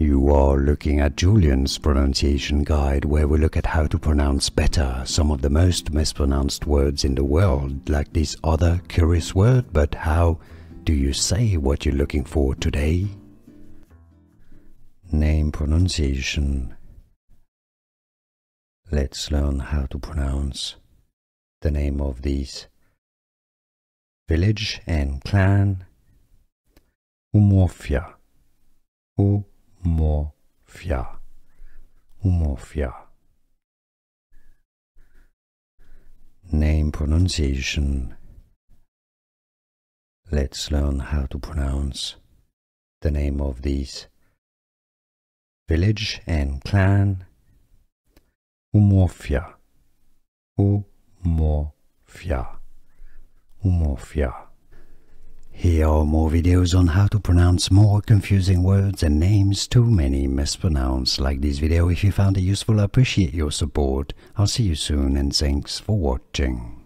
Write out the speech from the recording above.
You are looking at Julian's pronunciation guide, where we look at how to pronounce better some of the most mispronounced words in the world, like this other curious word. But how do you say what you're looking for today? Name pronunciation. Let's learn how to pronounce the name of these village and clan. Umuofia. Umuofia. Umuofia. Name pronunciation. Let's learn how to pronounce the name of these village and clan. Umuofia. Umuofia. Umuofia. Here are more videos on how to pronounce more confusing words and names too many mispronounced. Like this video if you found it useful. I appreciate your support. I'll see you soon and thanks for watching.